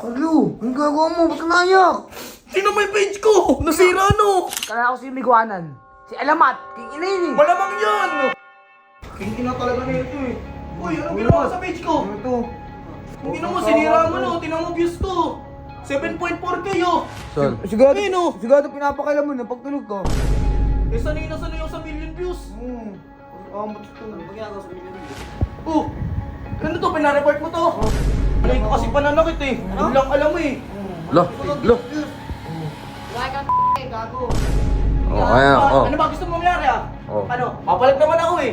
Carlo, ang gagawa mo? Ba't ka naiyak? Sino may page ko? Nasira no? Kaya ako si Miguanan. Si Alamat, king ina yun eh. Malamang yan! King ina talaga na ito eh. Uy, anong ginawa sa page ko? Ano to? Ang ina mo, sinira mo no, tinang mo views ko. 7.4k oh. Saan? Sigado, Ayun, oh. sigado pinapakailan mo na pagtulog ka. Eh, sanay na yung sa million views. Amat ito. Ano ba ginagawa sa million views? Oh, ano to, pinareport mo to? Alay ko kasi pananakit eh. Ano lang alam mo eh. Lo. Wala ka gago. Oh, kaya, oh. Ano ba gusto mo mangyari ah? Oh. Ano? Papalag naman ako eh.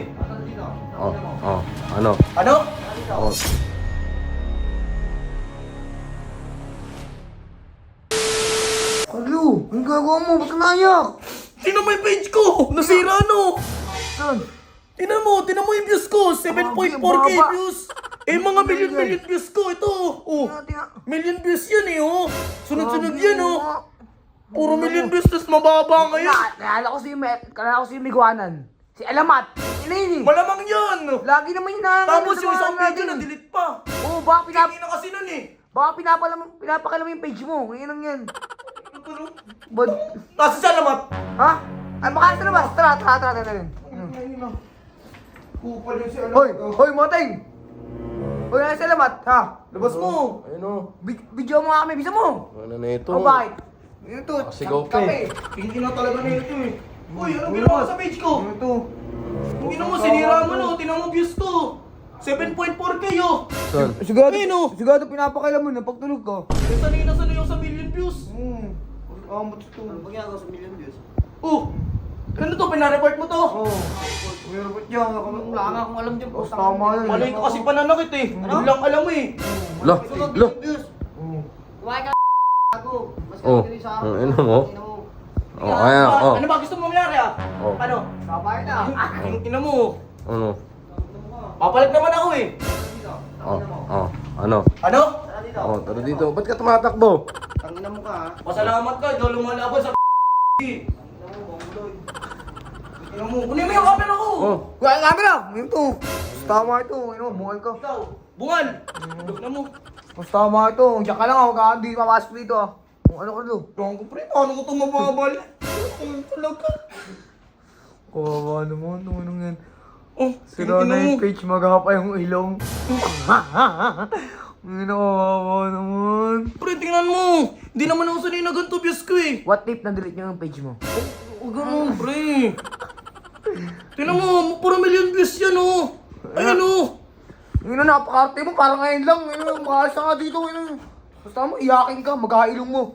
Oh, oh. Ano? Ano? Oh. Carlo, ang gagawa mo? Ba't ka naiyak? Sino may page ko? Nasira no? Saan? Tinan mo yung views ko. 7.4k baba. views. Eh, mga million views ko. Ito. Oh, million views yan eh, oh. Sunod-sunod yan, oh. Puro million views, tas mababa ngayon. Kaya ako si Miguanan. Si Alamat, king ina yun eh. Malamang yan. Lagi naman yun na. Tapos yung isang video na-delete pa. Oo, baka Hindi na kasi nun eh. pinapakailan mo yung page mo. Ngayon lang yan. Ano? But, Nasa salamat. ha? Ay, baka sa labas. Tara. Kupal yung si Alam. Hoy, Moteng! Hoy, nasa salamat, ha? Labas mo. Ayun o. Video mo nga kami, bisa mo! Ano na ito? O, bakit? Ito, Sigaw pa eh. Hindi na talaga na ito eh. Uy, anong ginawa sa page ko? Ito. Ang ina mo, sinira mo no, tinang mo views ko. 7.4k oh. Saan? Sigado, Ayun, oh. sigado pinapakailan mo na pagtulog ka. Eh, sanay na yung sa million views. Amat ito. Ano ba ginagawa sa million views? Oh, ano to, pinareport mo to? Meron ba't yan? Wala nga akong alam dyan. Basta tama yun. Malay ko kasi pananakit eh. Ano lang alam mo eh. Lo. Lo. Kumain ka gago. Mas Oh. kagali sa Ang akin. ina mo. Oh, kaya, oh. Ano ba gusto mo mangyari ah? Oh. Ano? Babae na. Ang ina mo. Ano? Papalag naman ako eh. Oh, oh. Ano? Ano? Tara dito. Oh, tara dito. Ba't ka tumatakbo? Tangina mo ka ha. Pasalamat ka, ikaw lumalaban sa Tangina mo, bongoloy. ina mo. Kunin mo yung camera ko. Oh. Wala nga kami lang. Ito. Basta tama ito. Buhay ka. Ikaw, bungal. Look na mo. Basta tama ito. Diyan ka lang. Huwag ka hindi papasok dito. Ano ka doon? Tuwang ko pre, paano ko ito mababal? Ano talaga? Kawawa naman. Ano yan? Oh, Sira ina na yung mo. page, maghahap yung ilong. Ang kawawa naman. Pre, tingnan mo. Hindi naman ako sanay na ganito views ko eh. What if na-delete nyo yung page mo? Huwag ganun, pre. Tingnan mo, puro million views yan oh. Ayun oh. Yung napakarte mo, parang ngayon lang. Makaalis ka nga dito. Basta mo, iyakin ka, magkailong mo.